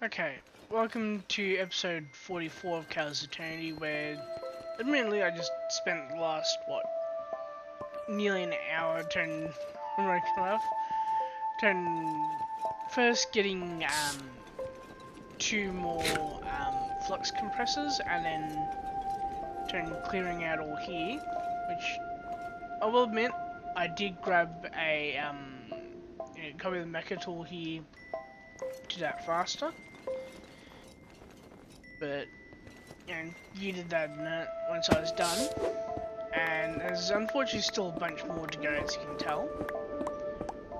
Okay, welcome to episode 44 of Kael'Alanai, where admittedly I just spent the last, nearly an hour first getting two more flux compressors and then clearing out all here, which I will admit I did grab a copy of the mecha tool here to do that faster. But, you did that once I was done. And there's unfortunately still a bunch more to go, as you can tell.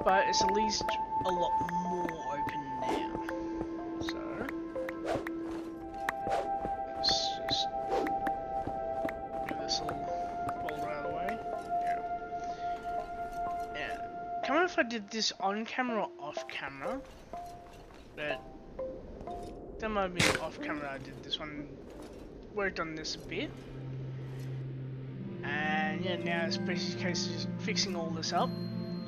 But it's at least a lot more open now. So, let's just get this all rolled out of the way. Yeah. Can't remember if I did this on camera or off camera. But that might have been off camera I did this one. Worked on this a bit. And yeah, now it's basically a case of just fixing all this up.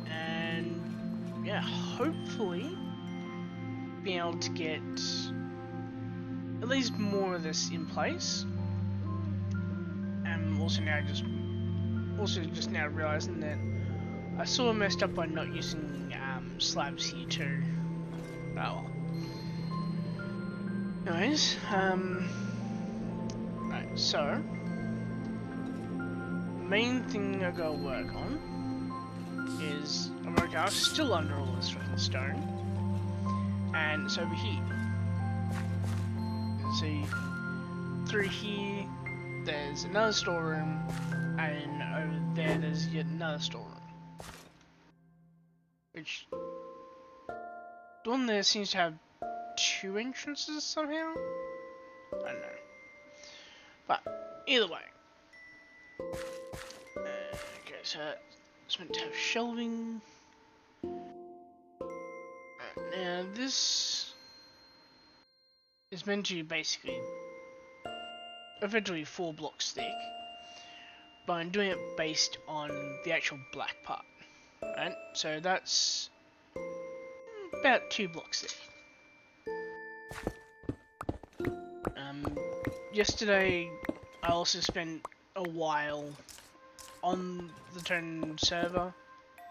And yeah, hopefully being able to get at least more of this in place. And also just now realizing that I sort of messed up by not using slabs here too. Oh well. Anyways, right, so main thing I gotta work on is I'm still under all this freaking stone, and it's over here. You can see through here there's another storeroom, and over there's yet another storeroom. Which the one there seems to have two entrances somehow? I don't know. But either way. Okay, so it's meant to have shelving. Now this is meant to be basically effectively 4 blocks thick, but I'm doing it based on the actual black part. Right? So that's about 2 blocks thick. Yesterday I also spent a while on the Turn server,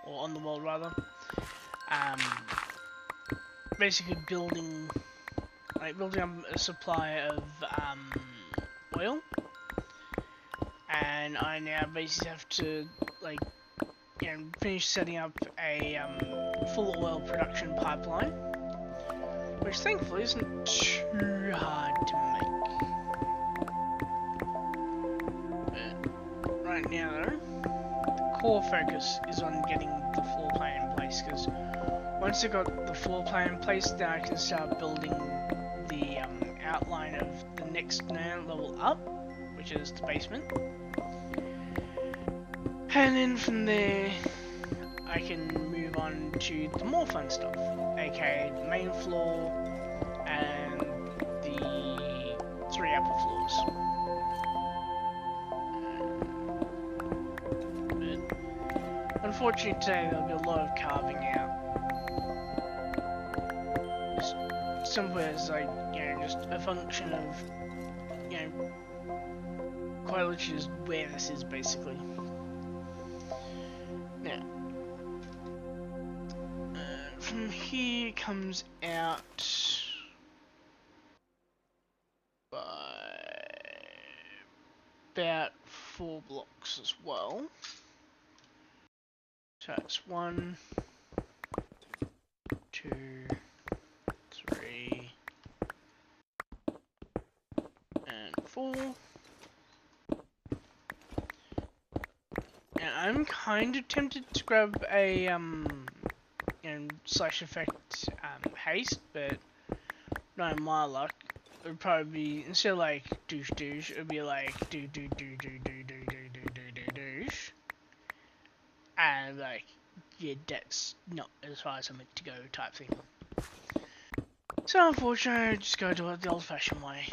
or on the world rather, basically building up a supply of oil, and I now basically have to finish setting up a full oil production pipeline, which thankfully isn't too hard to make. Right now though, the core focus is on getting the floor plan in place, because once I got the floor plan in place, then I can start building the outline of the next level up, which is the basement. And then from there, I can move on to the more fun stuff, aka the main floor and the 3 upper floors. Unfortunately today there'll be a lot of carving out. Somewhere it's just a function of, quite literally just where this is basically. Now, from here comes out by about 4 blocks as well. So it's 1, 2, 3, and 4. Now I'm kind of tempted to grab a slash effect haste, but not in my luck. It would probably be, instead of like douche douche, it would be like douche. And yeah, that's not as far as I'm meant to go type thing. So unfortunately, I just go do it the old-fashioned way.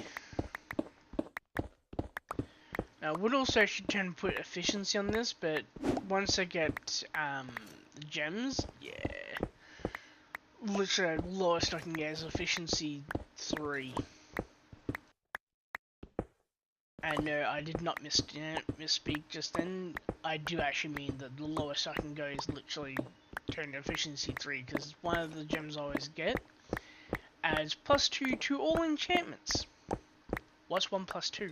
Now, I would also actually try and put efficiency on this, but once I get the gems, yeah, literally lowest I can get is efficiency 3. And no, I did not misspeak just then. I do actually mean that the lowest I can go is literally turn to efficiency 3, because one of the gems I always get adds +2 to all enchantments. What's 1 + 2?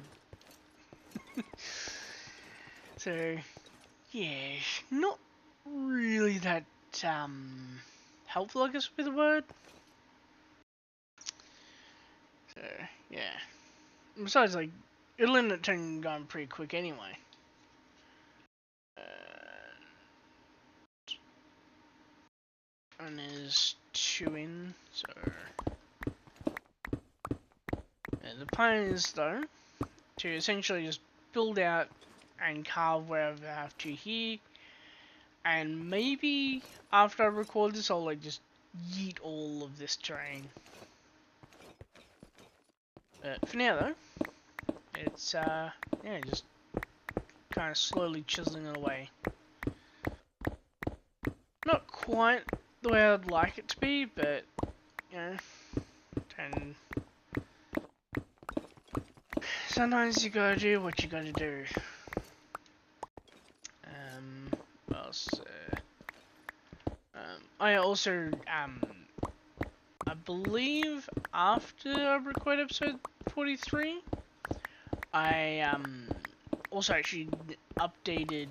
So, yeah, not really that helpful, I guess would be the word. So, yeah. Besides, like, it'll end up going pretty quick anyway. And there's 2 in, so... Yeah, the plan is, though, to essentially just build out and carve wherever I have to here. And maybe after I record this, I'll like just yeet all of this terrain. For now though, it's yeah, just kind of slowly chiseling it away. Not quite the way I'd like it to be, but you know, and sometimes you gotta do what you gotta do. What else? I also I believe after I record episode 43, I also actually updated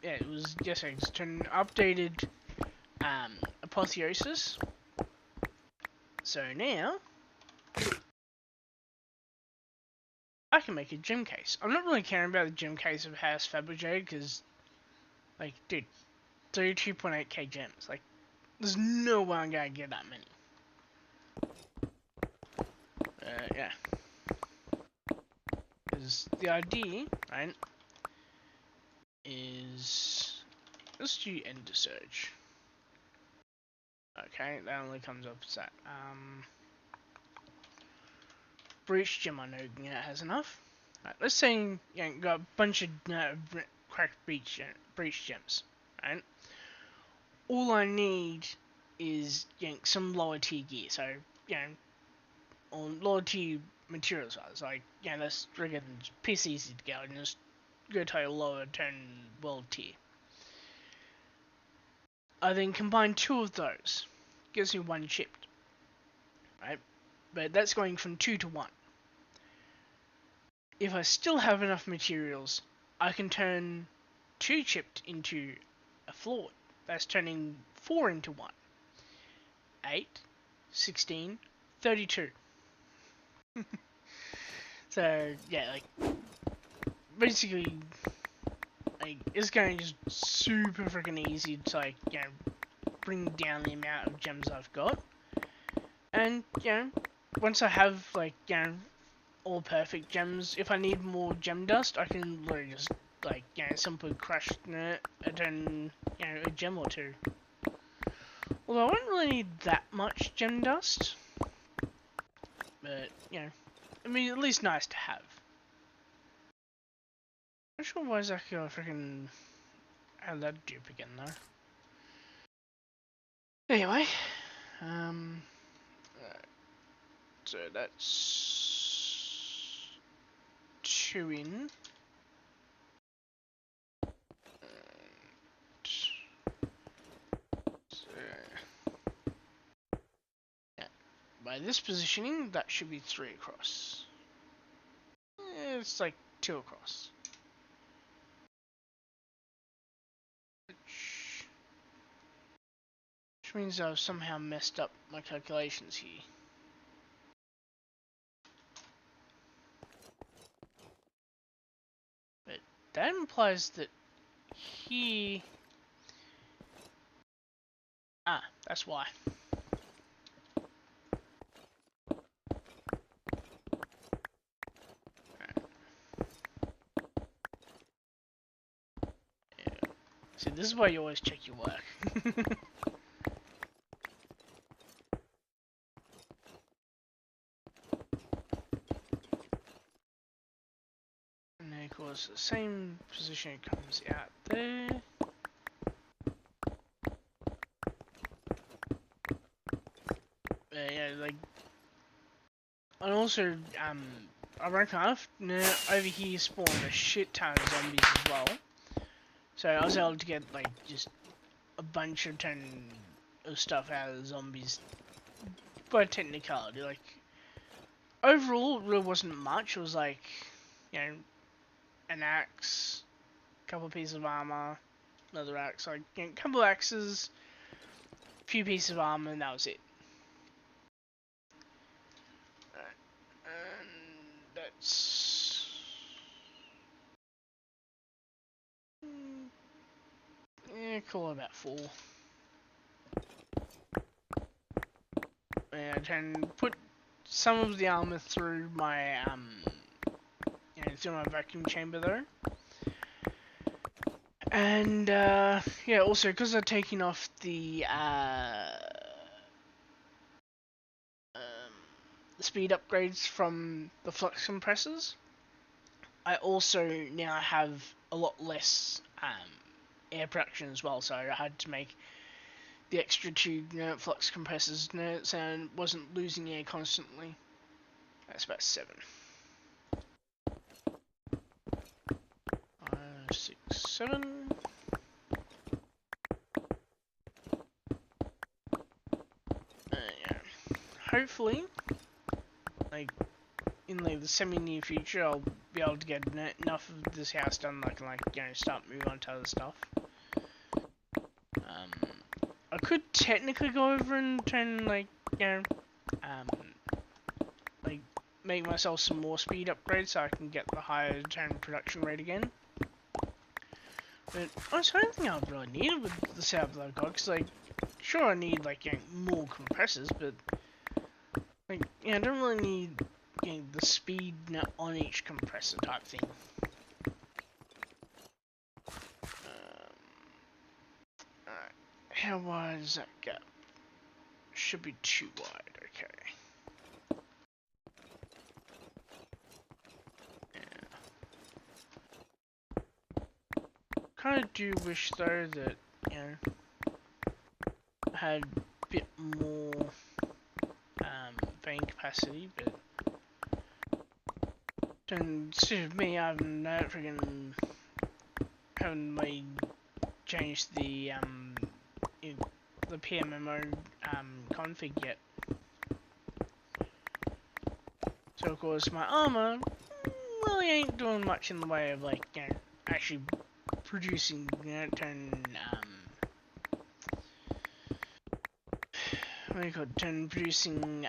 yeah, it was yesterday, just updated Apotheosis. So now I can make a gem case. I'm not really caring about the gem case of House Fabergé because, like, dude, 32.8k gems. Like, there's no way I'm gonna get that many. Yeah. Because the idea, right, is let's do Ender Surge. Okay, that only comes up as that. Breach Gem, I know has enough. Right, let's say you know, got a bunch of cracked breach gems, right? All I need is some lower tier gear, so on lower tier materials wise, like that's friggin' piss easy to get, and just go to a lower turn world tier. I then combine 2 of those, gives me 1 chipped, right? But that's going from 2 to 1. If I still have enough materials, I can turn 2 chipped into a flawed. That's turning 4 into 1. 8, 16, 32. So, yeah, like, basically, like, it's going to just super freaking easy to, like, bring down the amount of gems I've got. And, once I have, like, all perfect gems, if I need more gem dust, I can literally just, like, simply crush it and then, a gem or 2. Although I don't really need that much gem dust. But, I mean, at least nice to have. I'm not sure why exactly I freaking had that dupe again, though. Anyway, so that's 2 in. So, yeah. By this positioning, that should be 3 across. It's like 2 across. Which means I've somehow messed up my calculations here. But that implies that here... Ah, that's why. Yeah. See, this is why you always check your work. And then of course the same position it comes out there. Yeah, like, and also, I reckon over here spawned a shit ton of zombies as well. So I was able to get, like, just a bunch of stuff out of the zombies by technicality. Like, overall, it really wasn't much. It was like, you know, an axe, a couple of pieces of armor, another axe, like, you know, a couple of axes, a few pieces of armor, and that was it. And that's... yeah, call it about 4. And then put some of the armor through my, through my vacuum chamber though. And, yeah, also, because I've taken off the speed upgrades from the flux compressors, I also now have a lot less air production as well, so I had to make the extra 2 flux compressors so I wasn't losing air constantly. That's about 7. 5, 6, 7. Yeah. Hopefully, like, in like the semi-near future, I'll be able to get enough of this house done that I can, like, start moving on to other stuff. I could technically go over and turn, like, like, make myself some more speed upgrades so I can get the higher turn production rate again. But honestly, I don't think I would really need it with the setup that I've got, because, like, sure I need, like, more compressors, but, like, I don't really need, the speed on each compressor type thing. Alright, how wide does that gap? Should be too wide, okay. Kind of do wish though that, I had a bit more vein capacity, but instead of me having that friggin' haven't made change the PMMO config yet. So of course my armor really ain't doing much in the way of, like, actually producing, what do you call it, producing,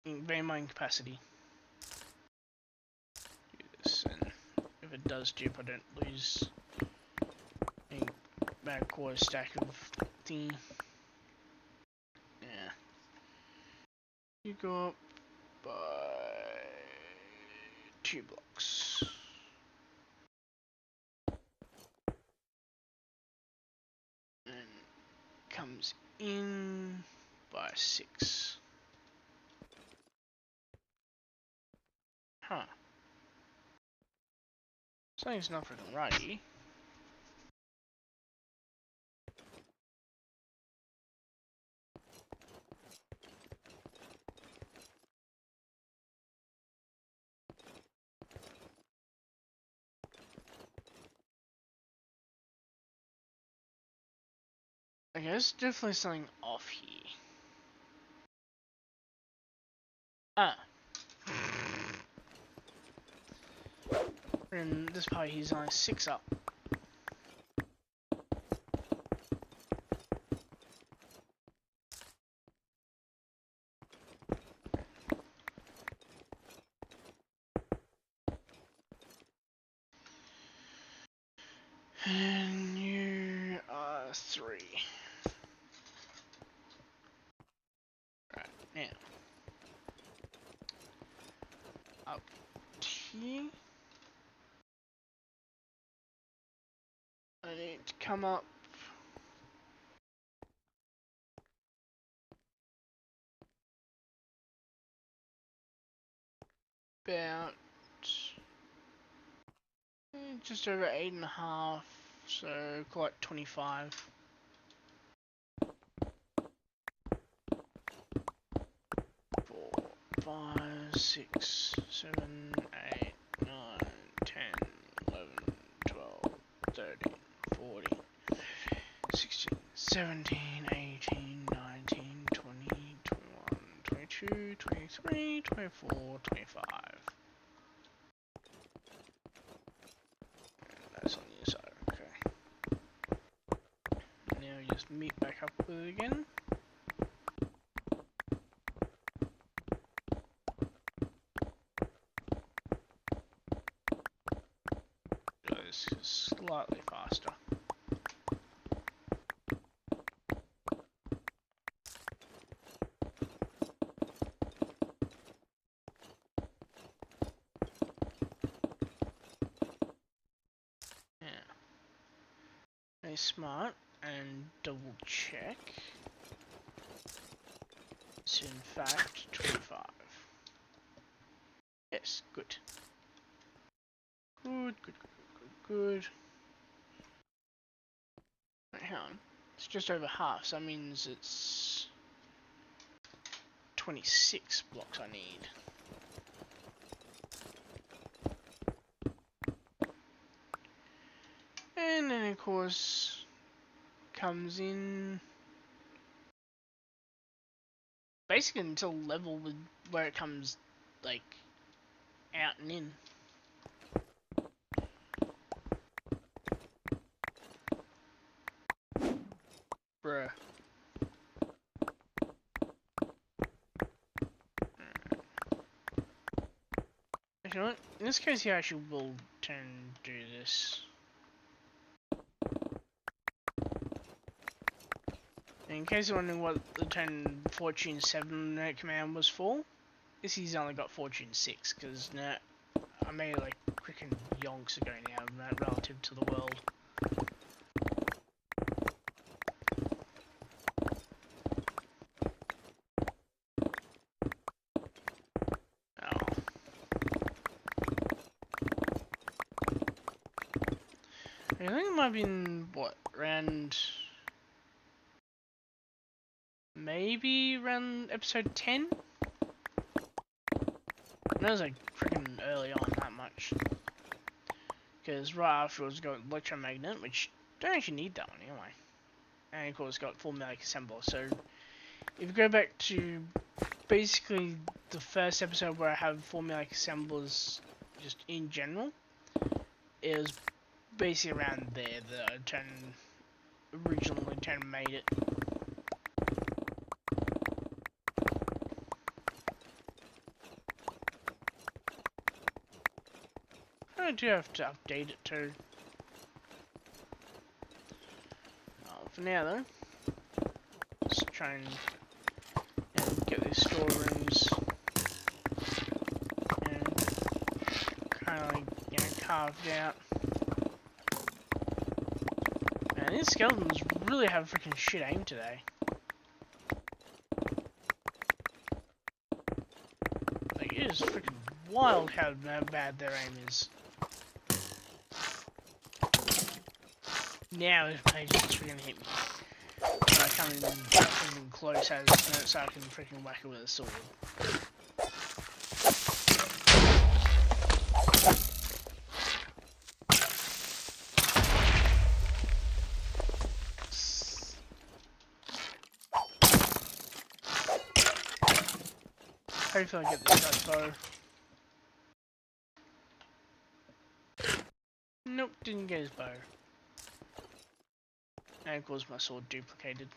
vein mine capacity. Do this, and if it does dip, I don't lose about a quarter stack of thingy. Yeah. You go up by 2 blocks. And comes in by 6. Huh. Something's not freaking right here. Okay, there's definitely something off here. Ah. And this part he's only 6 up. And you are 3. Right, now. Up here. I need to come up. About just over 8.5, so quite 25. 5, 6, 7, 8, 9, 10, 11, 12, 13, 14, 16, 17, 18, 19, 20, 21, 22, 23, 24, 25. That's on the side, okay. Now just meet back up with it again. This is slightly faster. Smart and double check. It's in fact 25. Yes, good. Good. Right, hang on. It's just over half, so that means it's 26 blocks I need. And then of course comes in basically until level with where it comes like out and in. Bruh. You know what? In this case, you actually will turn do this. In case you're wondering what the turn Fortune 7 command was for, this he's only got Fortune 6, because I made it like freaking yonks ago now, relative to the world. Oh. I think it might have been, what, around... maybe around episode 10? That was like freaking early on, that much. Because right afterwards got Electromagnet, which don't actually need that one anyway. And of course got Formulaic Assembler. So if you go back to basically the first episode where I have Formulaic Assemblers just in general, it was basically around there that originally made it. I do have to update it too. For now though, let's try and get these storerooms kind of like carved out. Man, these skeletons really have freaking shit aim today. Like it is freaking wild how bad their aim is. Now his page is freaking hit me. When I come in freaking close as so I can freaking whack it with a sword. Hopefully I get this guy's bow. Nope, didn't get his bow. And of course my sword duplicated.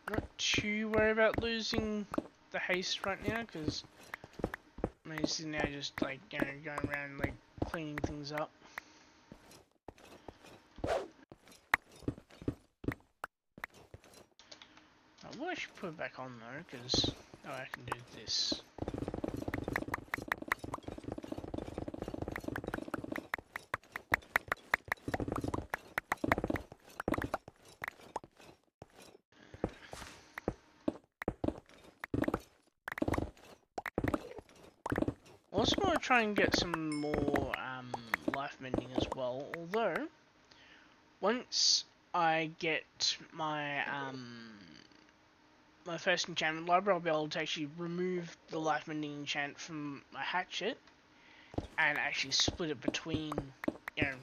Not too worried about losing the haste right now, because I'm basically now just like going around like cleaning things up. I should put it back on though, because I can do this. Also want to try and get some more life mending as well, although once I get my my first enchantment library, I'll be able to actually remove the life mending enchant from my hatchet and actually split it between, you know,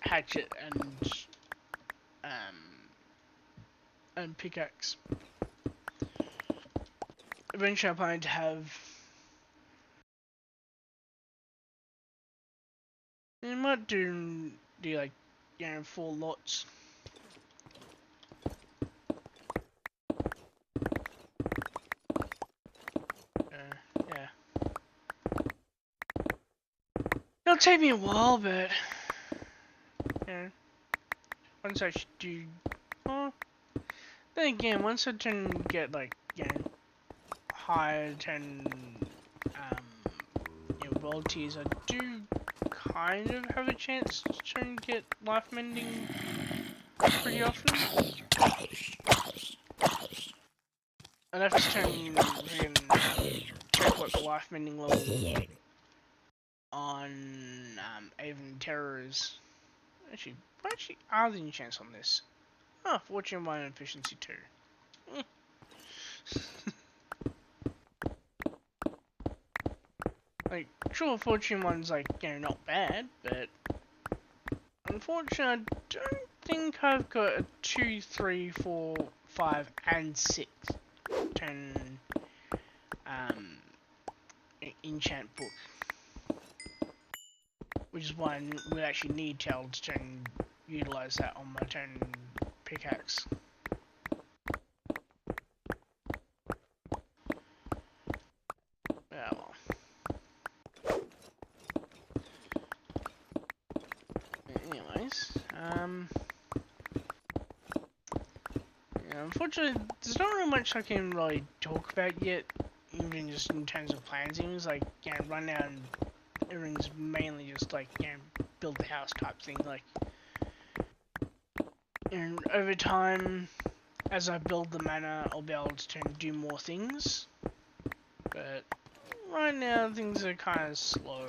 hatchet and pickaxe. Eventually, I plan to have. I might do like, you know, 4 lots. Yeah. It'll take me a while, but you know, once I do. Well, then again, once I can get like, you know, higher 10 you know, world tiers, I do kind of have a chance to get life mending pretty often. I'd have to check what the life mending level on Avon Terror is. Actually, what actually are the enchants on this? Oh, Fortune 1 and Efficiency 2. Like, sure, Fortune 1's like, you know, not bad, but unfortunately, I don't think I've got a 2, 3, 4, 5, and 6 10 enchant book. Which is why I would actually need Tail to utilize that on my turn pickaxe. Yeah, well. Anyways, yeah, unfortunately, there's not really much I can really talk about yet, even just in terms of plans. Things like, you know, right now, everything's mainly just like, you know, build the house type thing. Like, and over time, as I build the manor, I'll be able to do more things. But right now, things are kind of slow.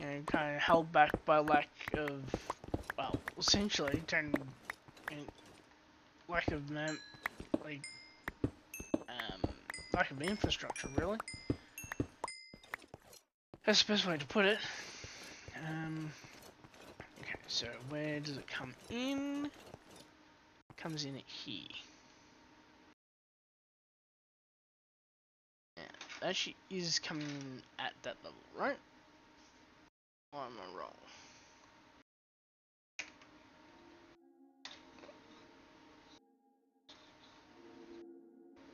And kind of held back by lack of, well, essentially, lack of lack of infrastructure, really. That's the best way to put it. Okay, so where does it come in? It comes in at here. Yeah, that actually is coming in at that level, right? Or am I wrong?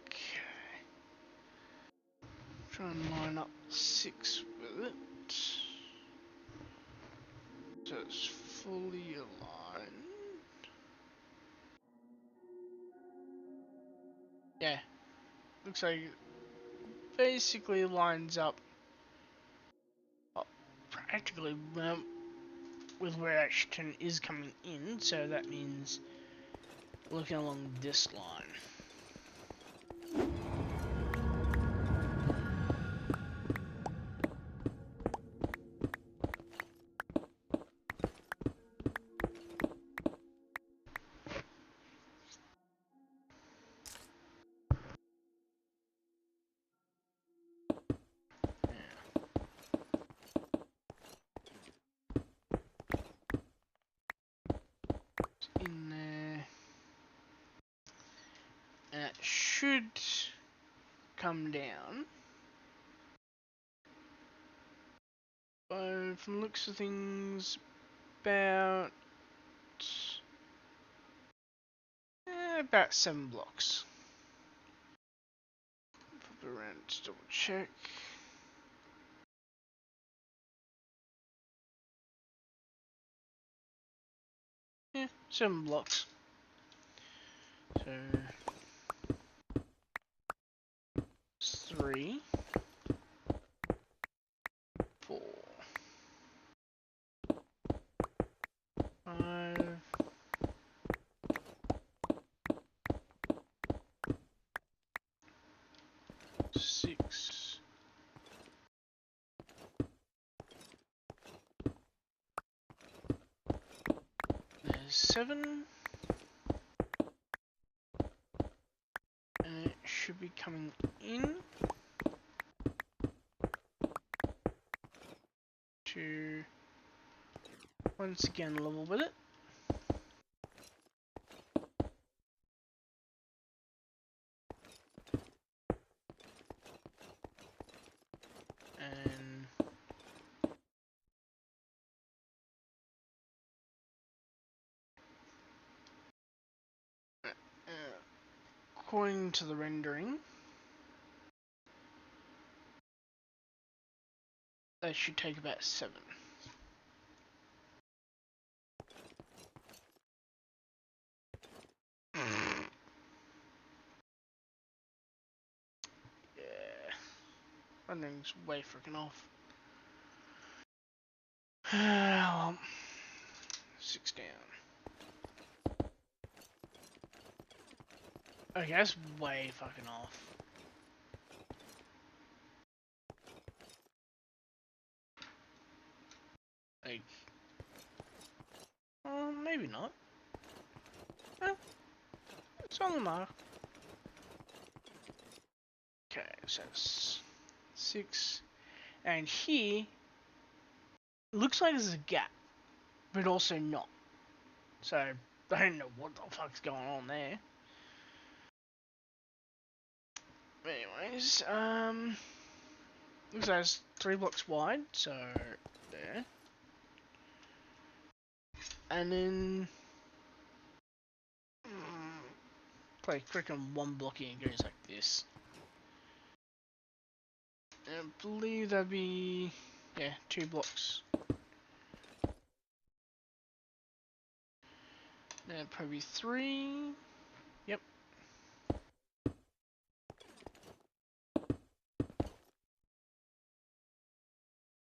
Okay. Try and line up 6 with it. So it's fully aligned. Yeah. Looks like it basically lines up practically with where action is coming in, so that means looking along this line. In there, and it should come down. But from the looks of things, about 7 blocks. Pop it around to double check. Yeah, 7 blocks. So 3, 4, 5, 6, 7. 7. And it should be coming in to once again level with it. And according to the rendering, that should take about 7. Yeah, rendering's way freaking off. Well, 6 down. Okay, that's way fucking off. Like, maybe not. It's on the mark. Okay, so 6. And here, looks like there's a gap, but also not. So, I don't know what the fuck's going on there. Anyways, looks like it's 3 blocks wide, so there. And then play freaking 1 block and it goes like this. And I believe that'd be 2 blocks. Then probably 3. Yep.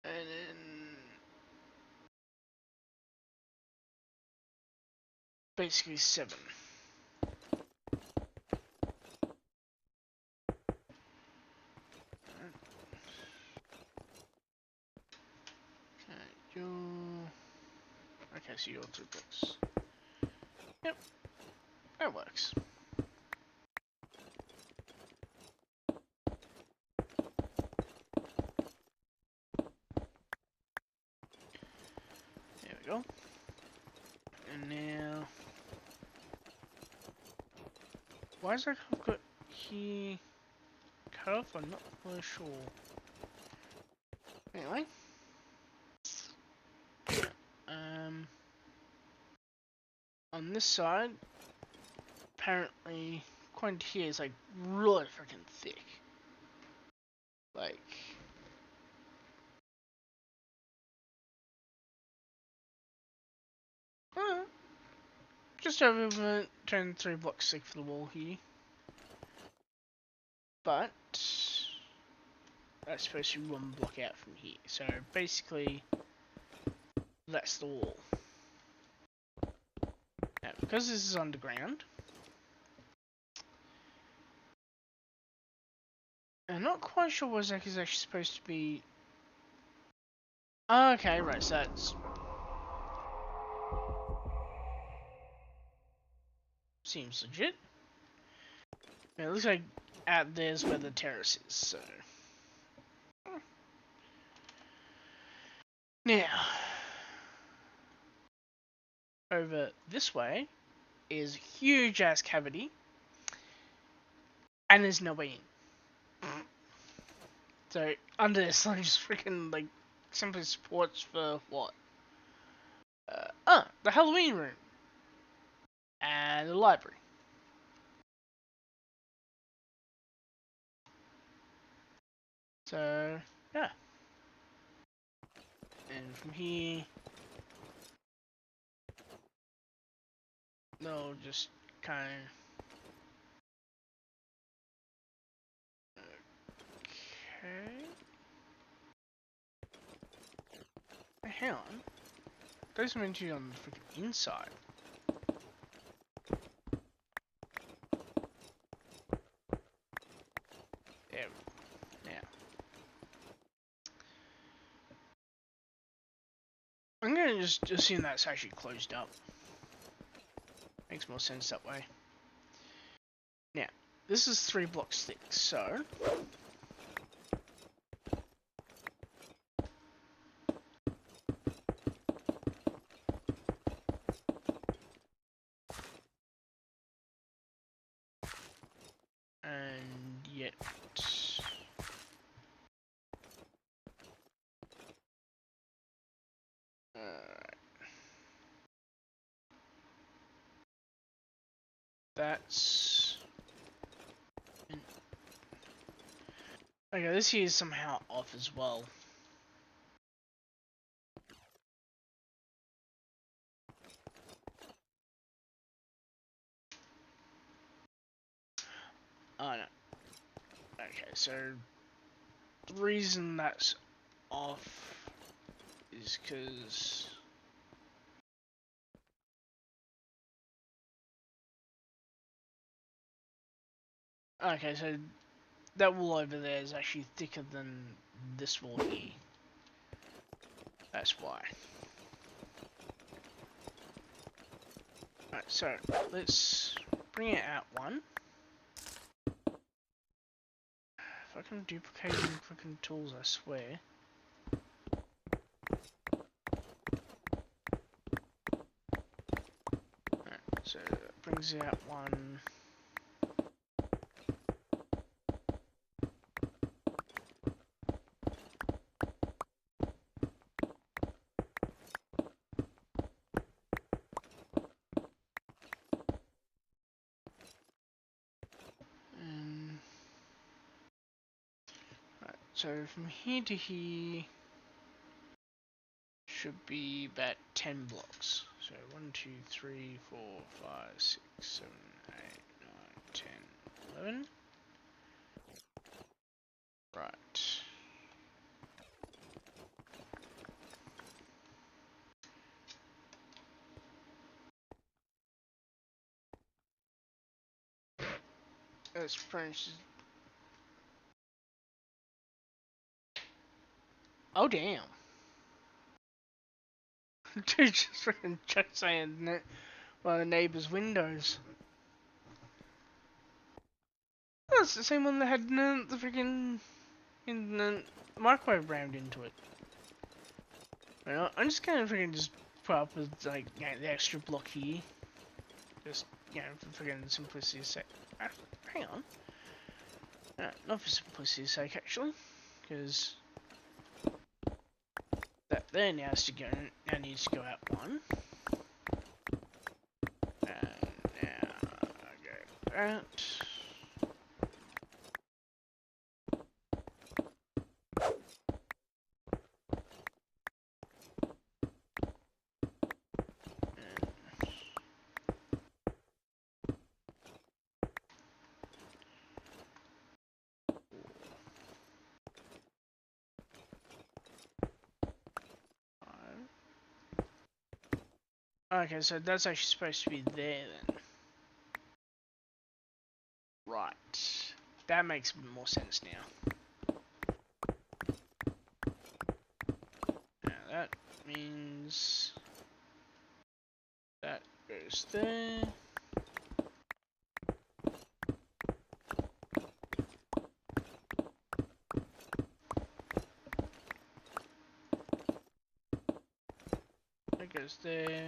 And then basically 7. Okay, so you're 2 blocks. Yep, that works. There we go. And now, why is that I've got here cut off? I'm not really sure. Anyway, on this side, apparently, according to here, is like really freaking thick. Like, just over 3 blocks thick for the wall here. But that's supposed to be 1 block out from here. So basically, that's the wall. Now, because this is underground, I'm not quite sure what Zach is actually supposed to be. Oh, okay, right, so that's seems legit. It looks like out there's where the terrace is, so. Now, over this way is a huge ass cavity, and there's no way in. So, under this, like, just freaking, like, simply supports for what? The Halloween room. And the library. So, yeah. And from here, they'll just kind of. Okay. Hang on. Those are meant to be on the freaking inside. There. Now. I'm gonna just assume that's actually closed up. Makes more sense that way. Now, this is 3 blocks thick, so and yet that's okay. This here is somehow off as well. Oh no. Okay, so the reason that's off is because okay, so that wall over there is actually thicker than this wall here. That's why. Alright, so let's bring it out one. Fucking duplicating freaking tools, I swear. Alright, so it brings it out one. So from here to here should be about 10 blocks. So 1, 2, 3, 4, 5, 6, 7, 8, 9, 10, 11. Right. That's French. Oh damn. Dude just freaking chucked saying one of the neighbor's windows. Oh, it's the same one that had the freaking microwave rammed into it. Well, I'm just gonna freaking just put up with like the extra block here. Just for freaking simplicity's sake. Hang on. Not for simplicity's sake actually, because that there now needs to go out one. And now go out. Okay, so that's actually supposed to be there then. Right. That makes more sense now. Now that means that goes there. That goes there.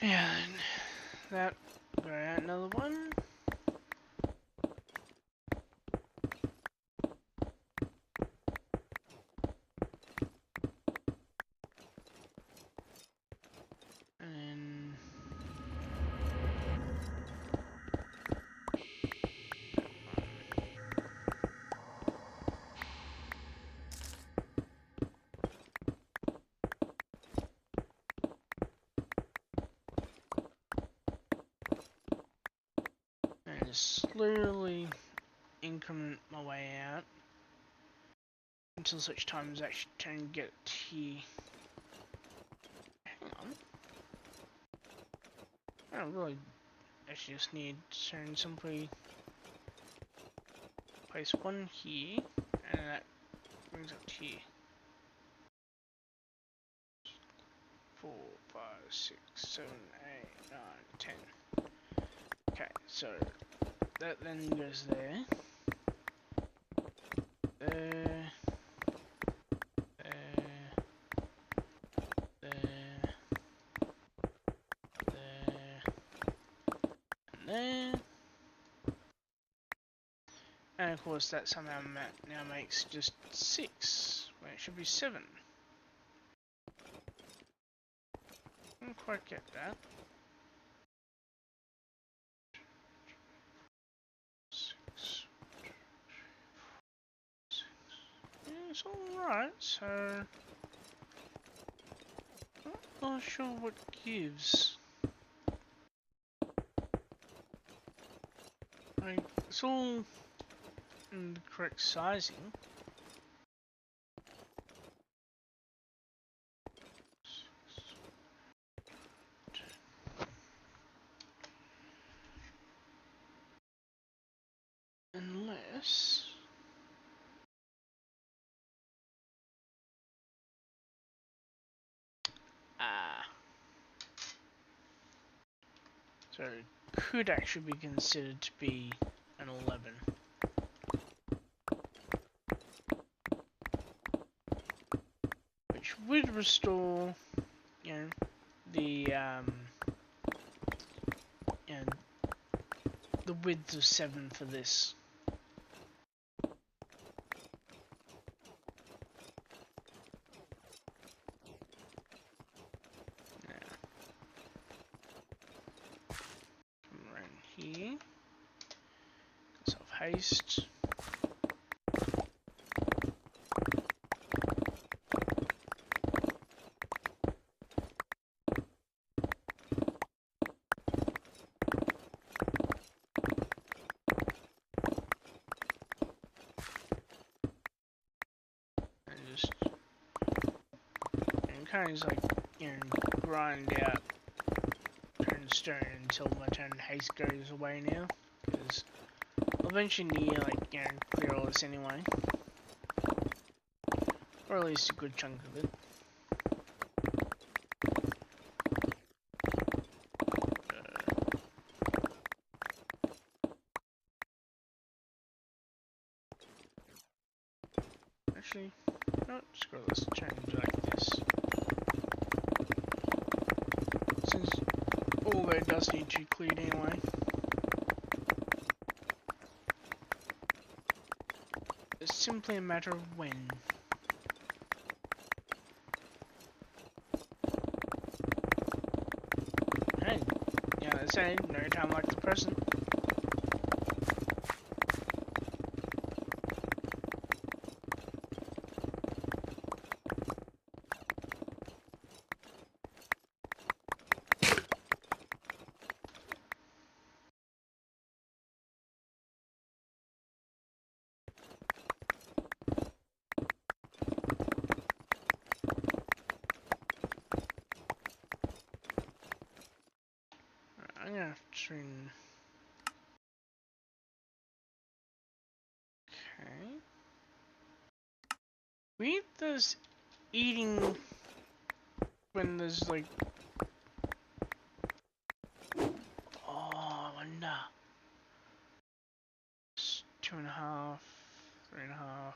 And that go out another one. And just slowly increment my way out until such time as I actually try and get it here. Hang on. I don't really actually just need to simply place one here, and that brings up here. 4, 5, 6, 7, 8, 9, 10. Okay, so that then goes there. There. There. There. There. And there. And of course that somehow now makes just 6, when it should be 7. I don't quite get that. 6. Yeah, it's alright, so... I'm not sure what gives. Like, it's all in the correct sizing. Unless... So it could actually be considered to be an 11. Which would restore, you know, the the width of 7 for this. Here, self-haste. And just, and kind of just like, you know, grind out turn stone until my turn haste goes away now, because I'll eventually need, like, you know, clear all this anyway, or at least a good chunk of it. Actually, no, screw this, change like this. Since all that does need to be cleared anyway. It's simply a matter of when. Hey, yeah, they say, no time like the present. I'm gonna have to... Okay. Weird there's eating when there's like... Oh, I wonder. It's 2.5, 3.5.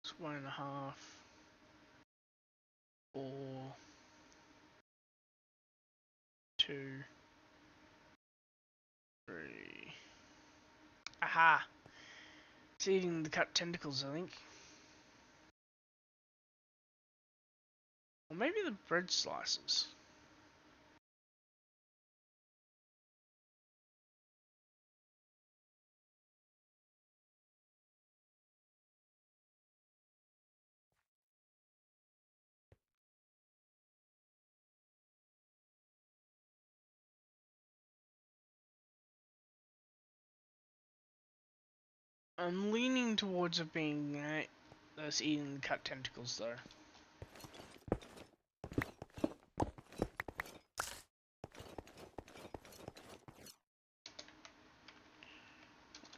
It's 1.5. Or 2, 3. Aha! It's eating the cut tentacles, I think. Or maybe the bread slices. I'm leaning towards it being us eating the cut tentacles, though.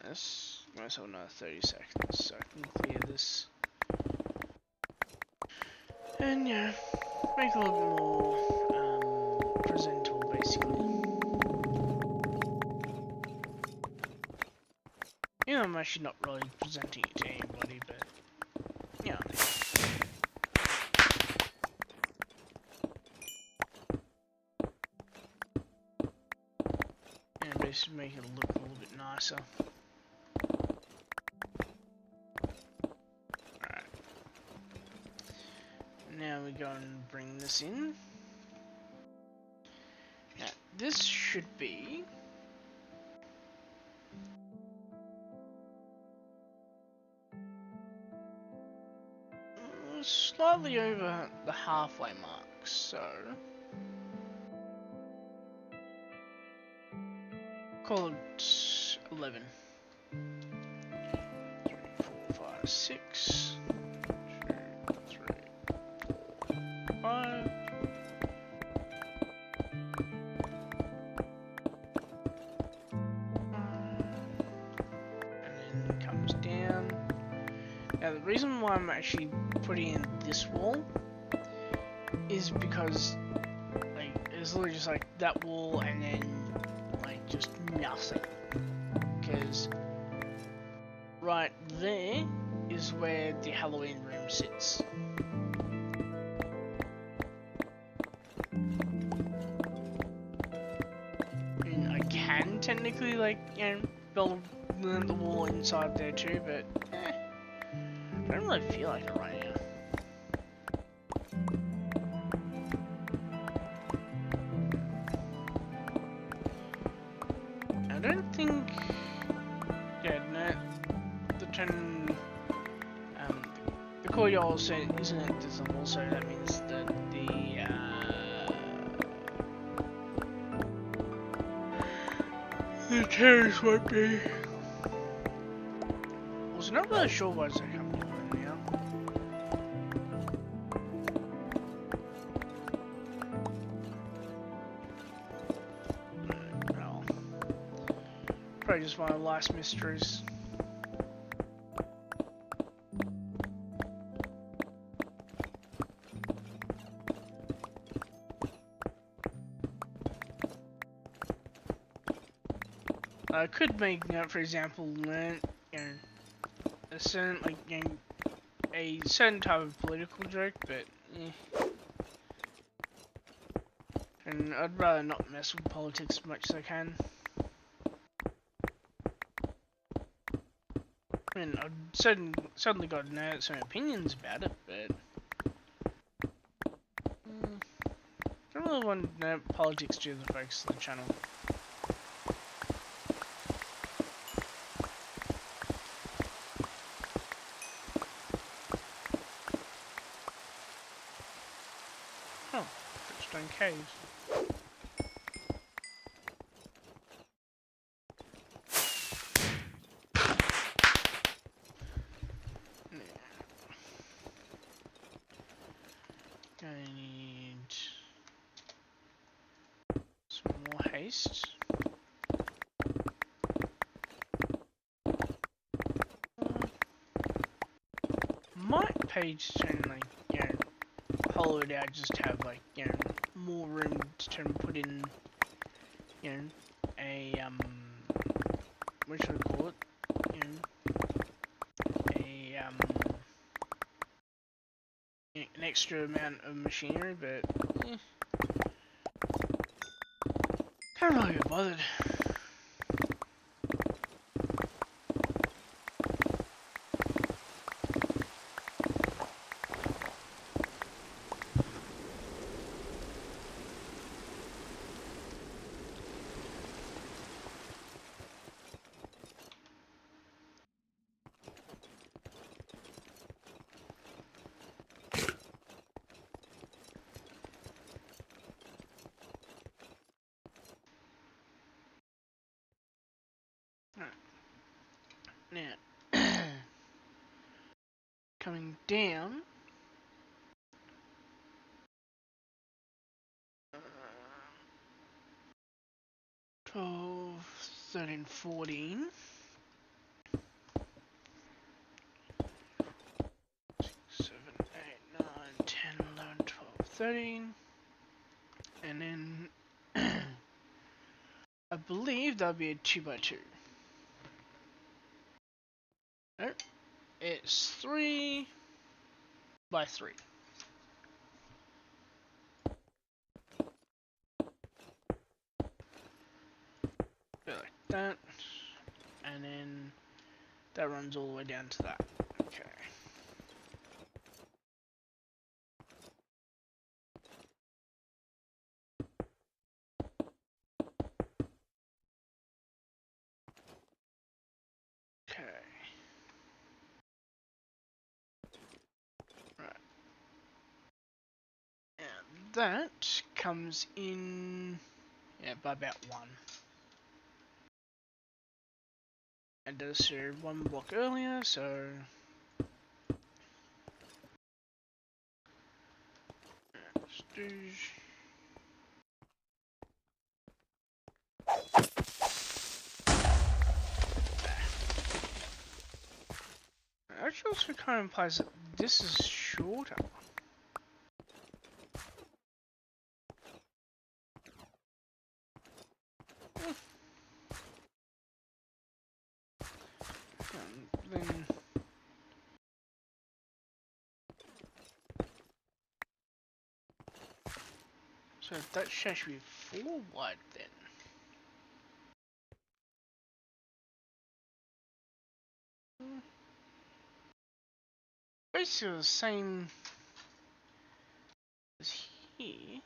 Let's give myself another 30 seconds so I can clear this. And yeah, make it a little bit more presentable, basically. You know, I'm actually not really presenting it to anybody, but yeah. And basically make it look a little bit nicer. Alright. Now we go and bring this in. Now, this should be slightly over the halfway mark, so call it 11. 3, 4, 5, 6. 2, 3, 4, 5. And then comes down. Now the reason why I'm actually putting in this wall is because like it's literally just like that wall and then like just nothing. Because right there is where the Halloween room sits. I mean, I can technically like, you know, build the wall inside there too, but I don't really feel like it right now. I don't think, yeah, no, the courtyard also isn't at this level, so that means that the terrace won't be. I was not really sure what's happening right now. Well, probably just one of the last mysteries. I could make, for example, a certain, a certain type of political joke, but and I'd rather not mess with politics as much as I can. I mean, I've certainly got some opinions about it, but I don't really want politics to be the focus of the channel. Oh, Stone Caves. I need some more haste. Might page turn hollow it out, just have more room to put in a what should I call it? An extra amount of machinery, but can't really get bothered. Now, coming down, 12, 13, 14, 6, 7, 8, 9, 10, 11. 13. And then I believe that'll be a 2x2. No, it's 3x3. Like that. And then that runs all the way down to that. Okay. Okay. Right. And that comes in, yeah, by about 1. And does serve 1 block earlier, so let's do. Actually, also kind of implies that this is shorter. Then so that should actually be 4 wide then. Basically the same as here.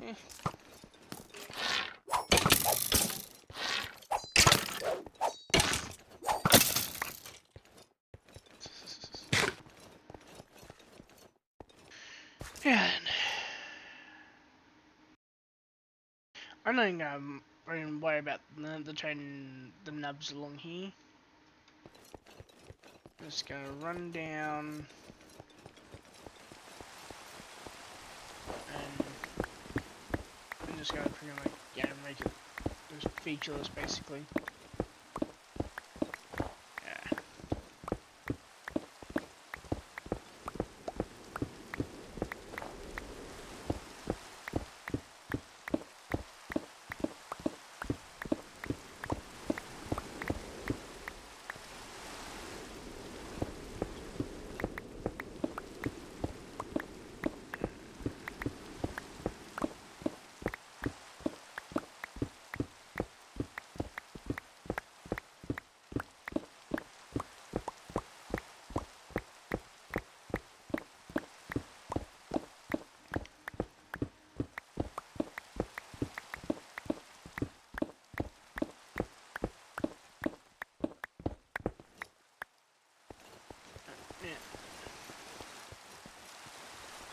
Eh. Yeah. I don't even worry about the train, the nubs along here. Just gonna run down and I'm just gonna pretty much, yeah, make it just featureless basically. Yeah.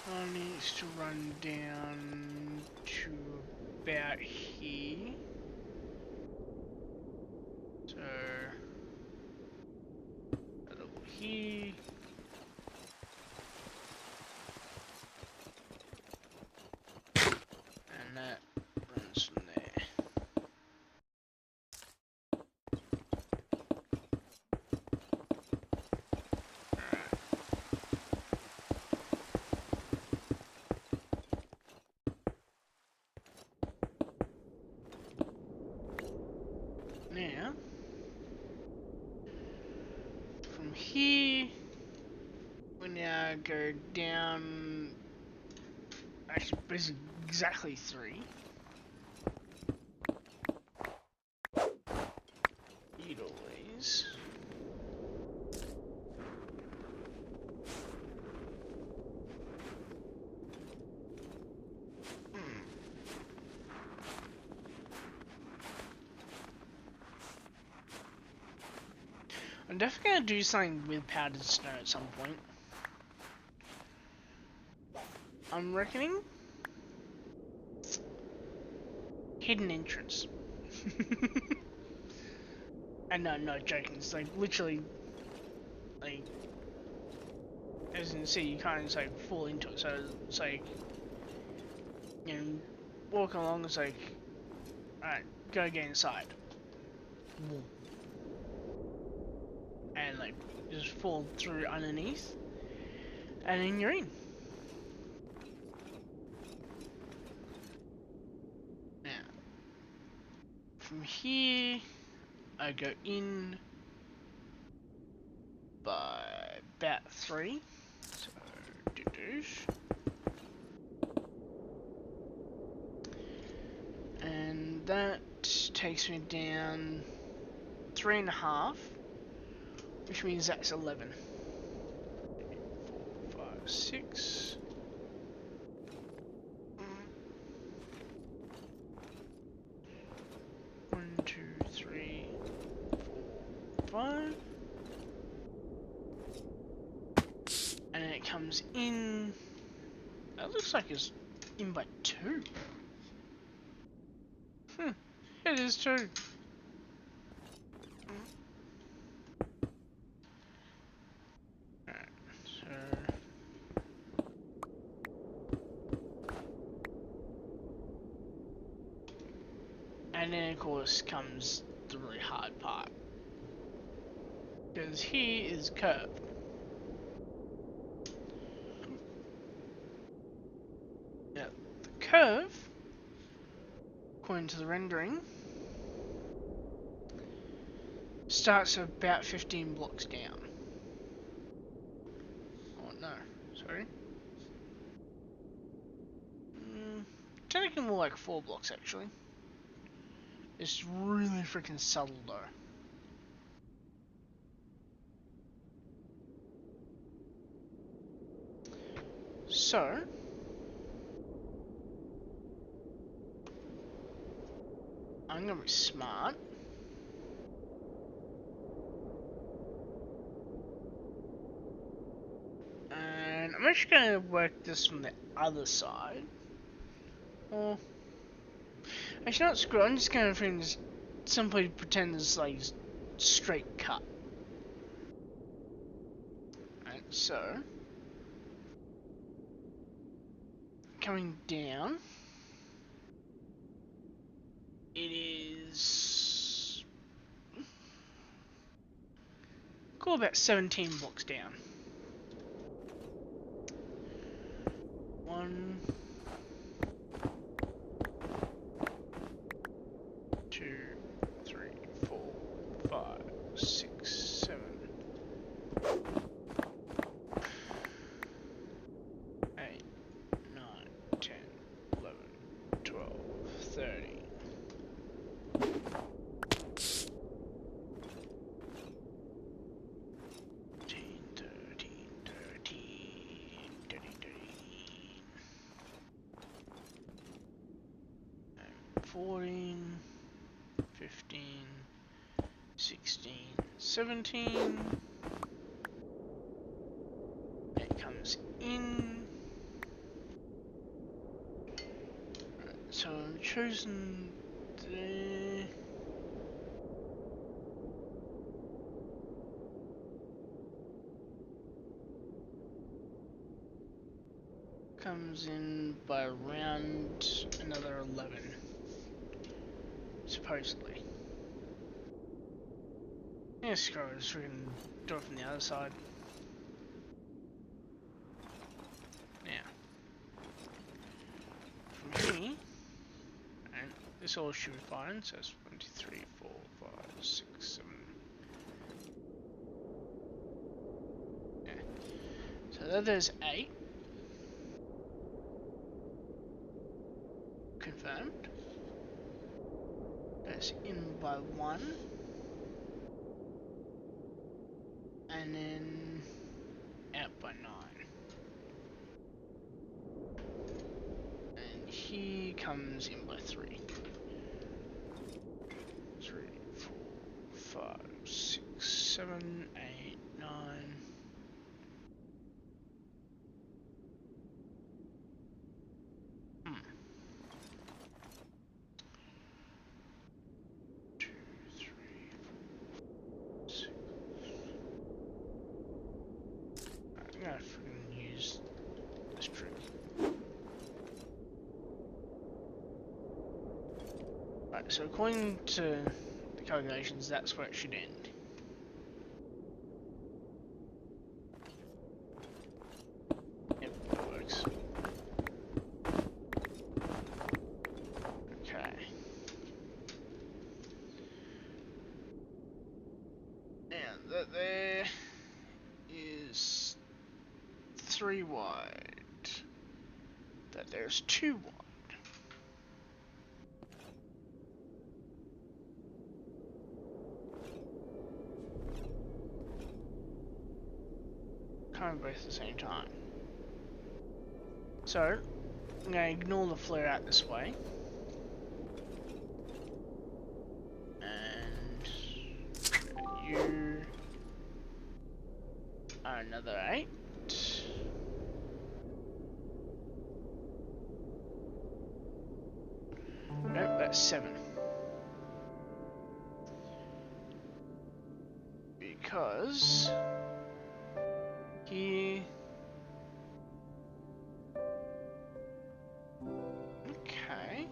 One needs to run down to about here. So over here. And that runs from there. Now, from here, we now go down, actually basically exactly 3. Eat always. I'm definitely gonna do something with powdered snow at some point. I'm reckoning hidden entrance. And no, not joking. It's like literally, like, as you can see, you kind of just like fall into it. So it's like, you know, walk along. It's like, alright, go get inside. And like just fall through underneath. And then you're in. Now, from here, I go in by about 3. So, and that takes me down 3.5, which means that's 11. 4, 5, 6. 1, 2, 3, 4, 5. And then it comes in. That looks like it's in by 2. It is 2. Alright, so. And then of course comes the really hard part. Because he is curved. Now, the curve, according to the rendering, starts about 15 blocks down. Oh no, sorry. Technically more like 4 blocks actually. It's really freaking subtle though. So, I'm gonna be smart. And I'm actually gonna work this from the other side. Or, actually not screw it, I'm just gonna simply pretend it's like straight cut. Right, so, coming down, it is cool, about 17 blocks down. 1, 2, 3, 4, 5, 6, 7, 8, 9, 10, 11, 12, 30. 14, 15, 16, 17. It comes in. Right, so I've chosen the. Comes in by around another 11. Supposedly. Yeah, screw it, just freaking do it from the other side. Now, from here, and this all should be fine, so it's 1, 2, 3, 4, 5, 6, 7. Yeah. So there's 8. Confirmed. Goes in by 1. And then out by 9. And he comes in by 3. 3, 4, 5, 6, 7, 8, 9. I'm gonna freaking use this trick. Right, so according to the calculations, that's where it should end. 3 wide. That there's 2 wide. Kind of both at the same time. So, I'm going to ignore the flare out this way. And you are another 8. Nope, that's 7. Because here. Okay.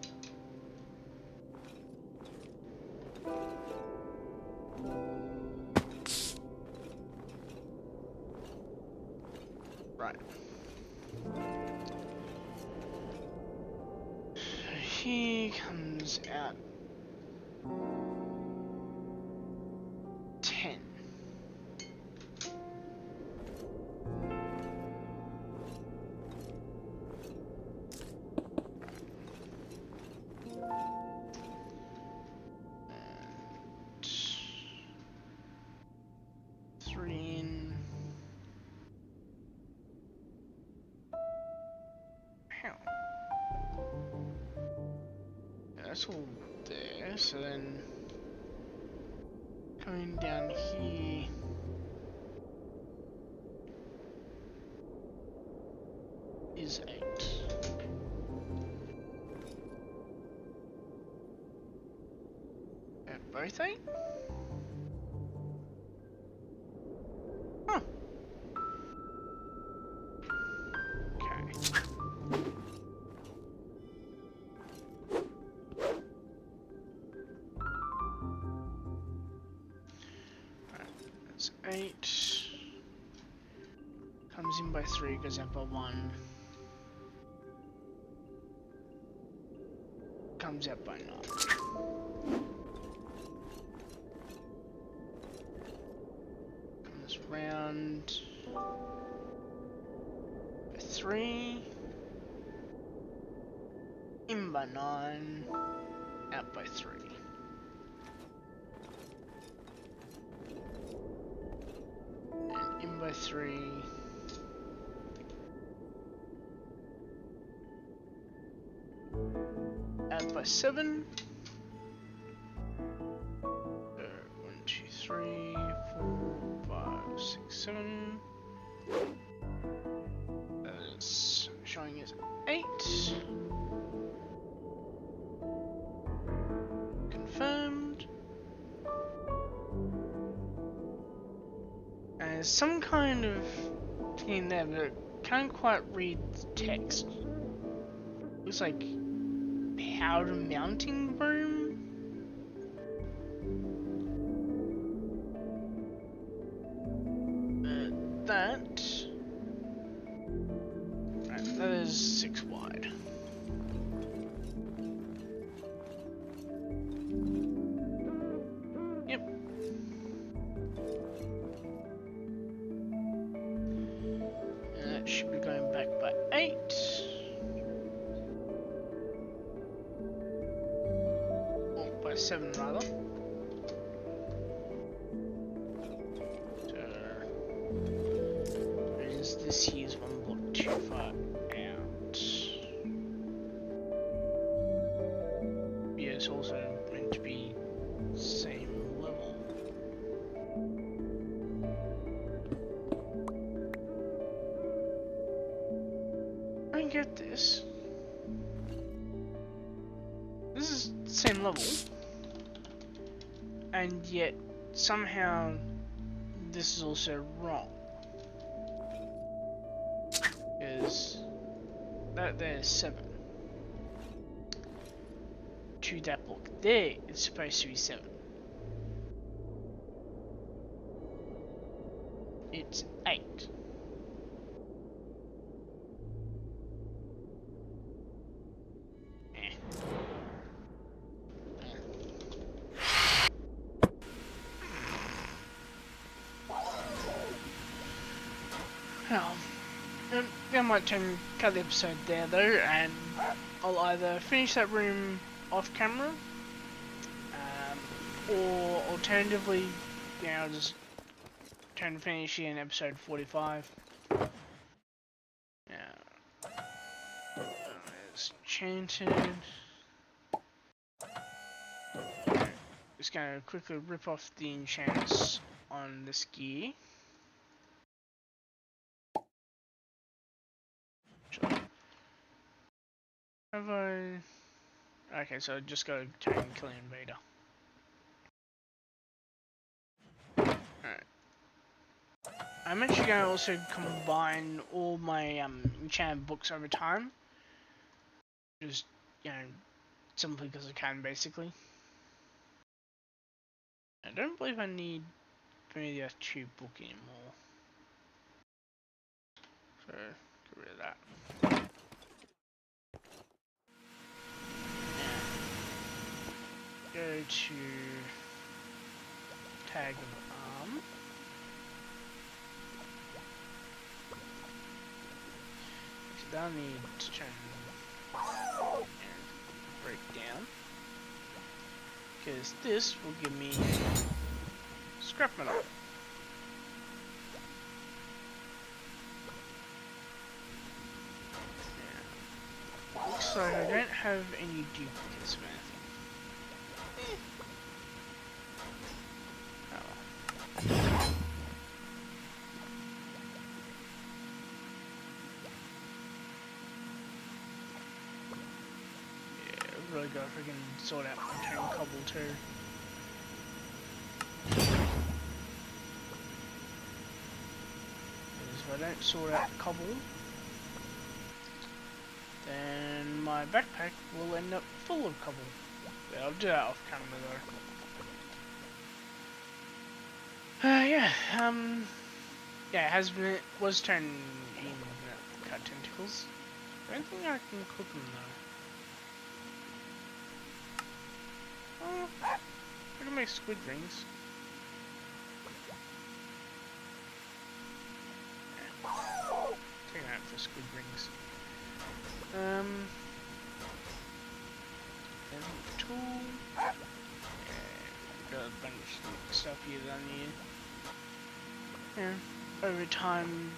Right. So he comes out 10. And 3 in. How? Yeah, that's all there, so then coming down here is 8. Both 8? Huh. Okay. That's 8. Comes in by 3, goes out by 1. Comes out by 9. Comes round by 3. In by 9. Out by 3. And in by 3. Out by 7. 1, 2, 3, 4, 5, 6, 7. That's showing as 8. Confirmed. And there's some kind of thing in there, but I can't quite read the text. Looks like powder mounting room. That is 6 wide. Yep. And that should be going back by 8. Or by 7 rather. This here's one block too far out. Yeah, it's also meant to be same level. I don't get this. This is the same level, and yet somehow this is also wrong. Is that there's 7. To that block there, it's supposed to be 7. It's 8. Well, might cut the episode there though, and I'll either finish that room off camera, or alternatively, I'll just turn to finish in episode 45. It's chanted. Just gonna quickly rip off the enchants on this gear. Have I... Okay, so I just gotta turn and kill an invader. Alright. I'm actually gonna also combine all my enchanted books over time. Just, simply because I can, basically. I don't believe I need Familiar 2 book anymore. So, get rid of that. Go to tag of arm. So that'll need to turn and break down. Because this will give me scrap metal. Yeah. Looks like I don't have any duplicates of anything. Really gotta freaking sort out my turn cobble too. Because if I don't sort out the cobble, then my backpack will end up full of cobble. Yeah, I'll do that off camera though. Yeah, it was turned in cut tentacles. I don't think I can cook them though. Oh, I can make squid rings. Take that for squid rings. Then tool. Got a bunch of stuff here that I need. Yeah, over time,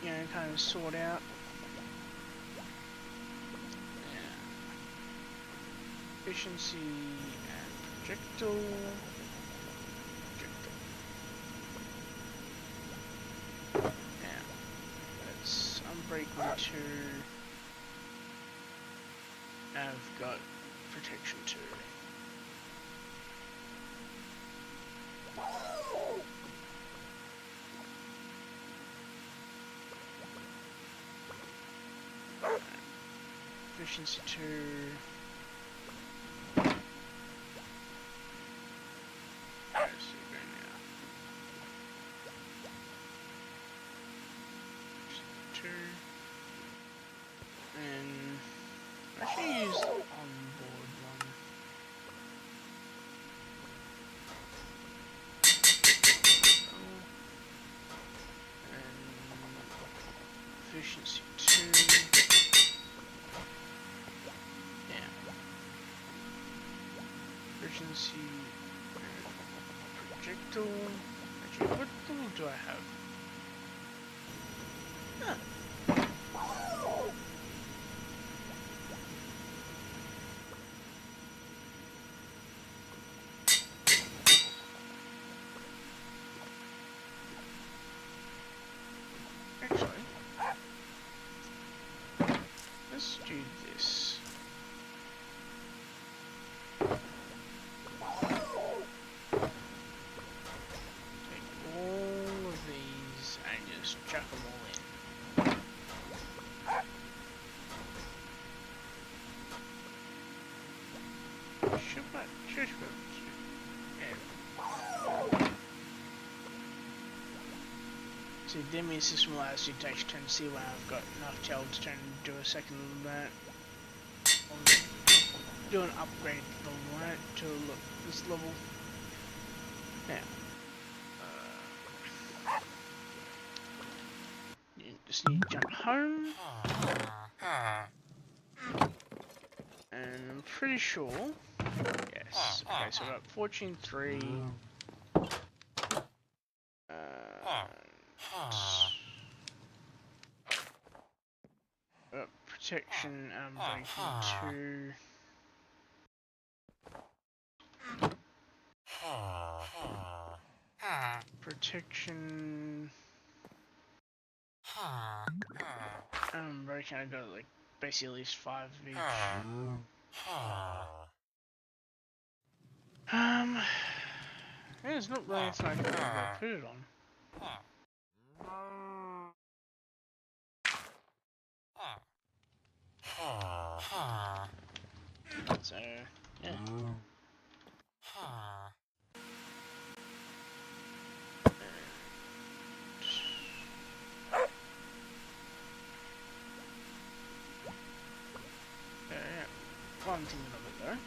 kind of sort out. Efficiency and projectile. Yeah, let's unbreak my 2. I've got protection 2. Efficiency 2. And I should use the onboard one. And efficiency 2. Yeah. Efficiency and projectile. Actually, what tool do I have? Huh. Let's do this. Take all of these and just chuck them all in. Should I just go to see, the immune system allows you to actually turn to see when I've got enough gel to turn and do a second do an upgrade level, right, to look this level. Now, just need to jump home. And I'm pretty sure. Yes. Okay, so we've got fortune 3. Protection, breaking 2. Protection. Breaking, I got like basically at least 5 of each. Yeah, it's not really anything I can put it on. So, yeah. One thing of it though.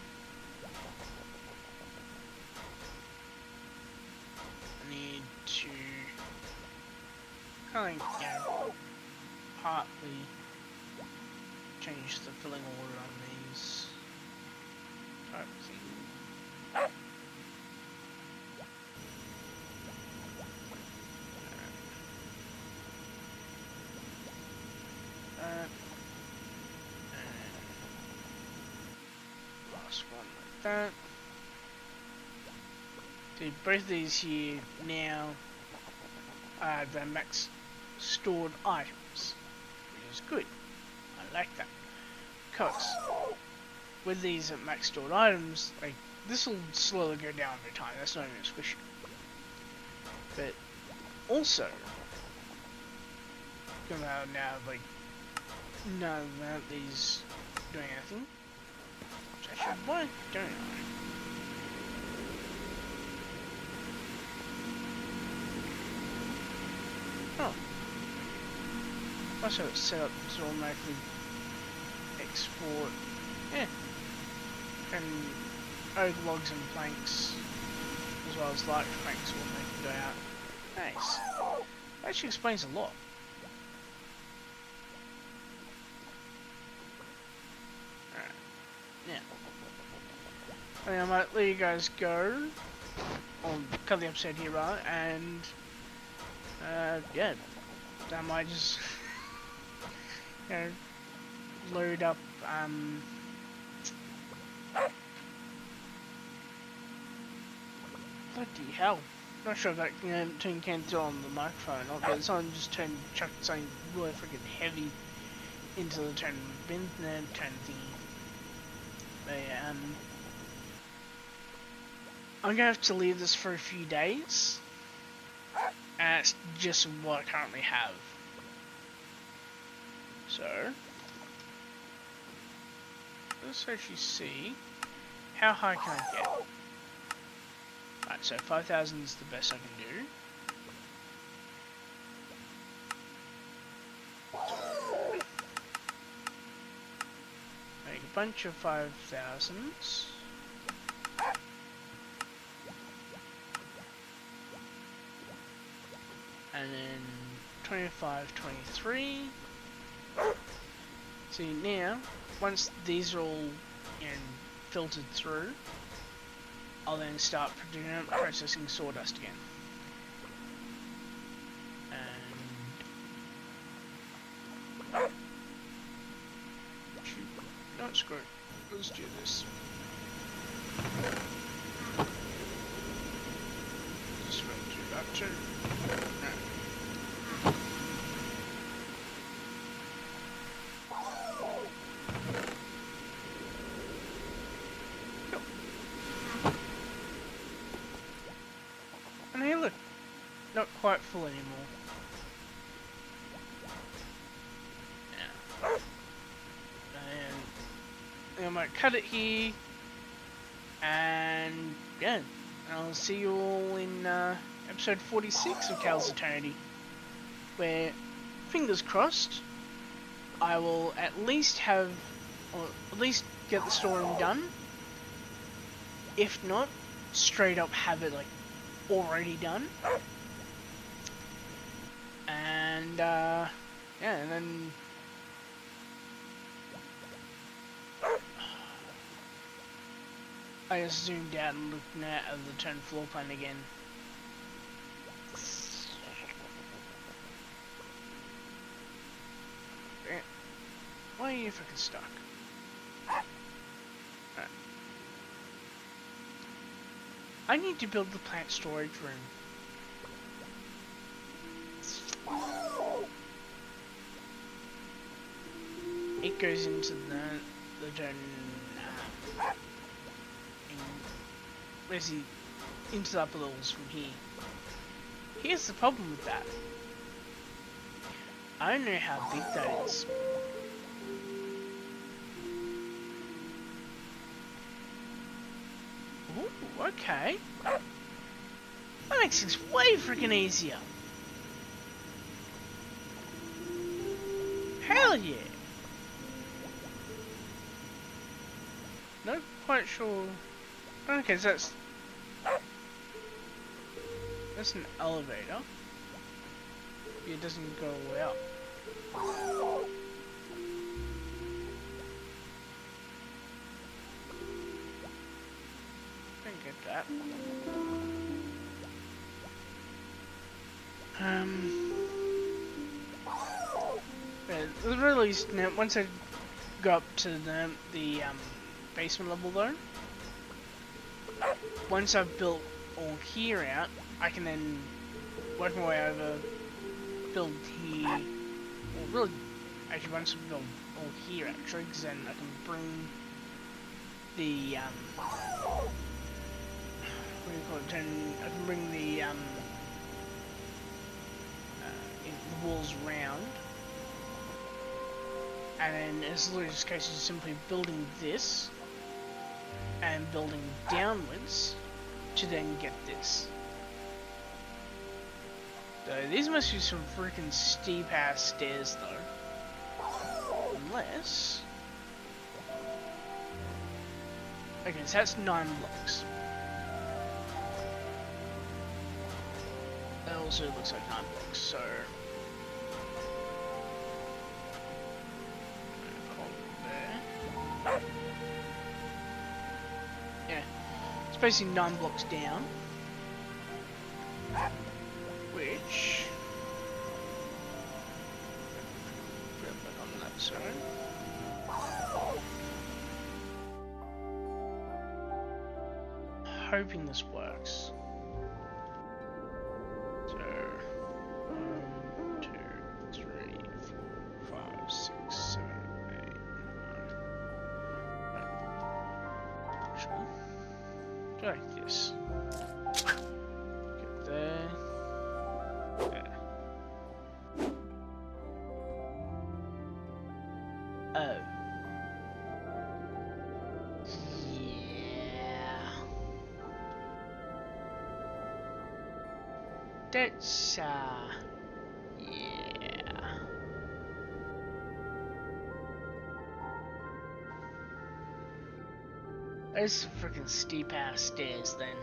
I need to kind of, partly change the filling order on these type thing. Last one like that. See, both of these here now are the max stored items, which is good. I like that. Because with these at max stored items, like, this will slowly go down over time, that's not even a squishy. But also, come out now, like, none of these doing anything. Which I should work, don't I? Oh. Must have it set up to automatically export. Yeah. And oak logs and planks, as well as large planks, will make it go out. Nice. That actually explains a lot. Alright. Yeah. I mean, I might let you guys go. Or cut the episode here, rather, and yeah, I might just load up bloody hell. Not sure if that can tell on the microphone or not, but someone just chucked something really freaking heavy into the turn bin and turn thingy. But yeah, I'm gonna have to leave this for a few days. And that's just what I currently have. So let's actually see how high can I get. Right, so 5,000 is the best I can do. Make a bunch of 5,000s. And then 25, 23. See now, once these are all filtered through, I'll then start processing sawdust again. And no, screw it. Let's do this. Just going to do that too. No. And here, look, not quite full anymore. Yeah. And I might cut it here, and yeah, I'll see you all in episode 46 of Kael's Eternity, where, fingers crossed, I will at least have, or at least get the story done. If not, straight up have it like already done. And Yeah, and then I just zoomed out and looked at the turned floor plan again. Why are you fucking stuck? Right. I need to build the plant storage room. It goes into the turn. Basically, into the upper levels from here. Here's the problem with that. I don't know how big that is. Ooh, okay. That makes things way freaking easier. Hell yeah. Not quite sure. Okay, so that's an elevator. It doesn't go all the way up. Don't get that. Yeah, at the very least, now, once I go up to the basement level though, once I've built all here out, I can then work my way over, build here, or really, actually once I build all here actually, because then I can bring the, what do you call it, I can bring the walls round, and then as in this case is simply building this, and building downwards, to then get this. So these must be some freaking steep ass stairs though. Unless... Okay, so that's 9 blocks. That also looks like 9 blocks, so... There. Yeah. It's basically 9 blocks down. Which... Put it back on that side. Hoping this works. So... 1, 2, 3, 4, 5, 6, 7, 8, 9. Actually, do like this. Get there. There. Oh. Yeah. That's, yeah. Those some freaking steep ass stairs then.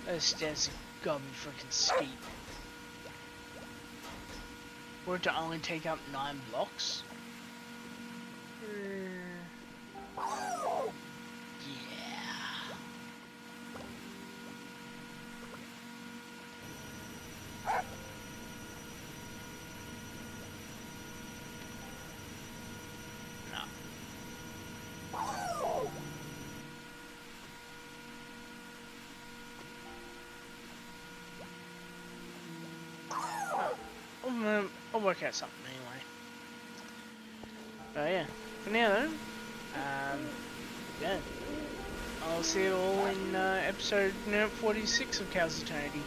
Those stairs have gotta be freaking steep. Were it to only take up 9 blocks? I'll work out something anyway. But yeah, for now though, yeah, I'll see you all in episode 46 of Kael'Alanai.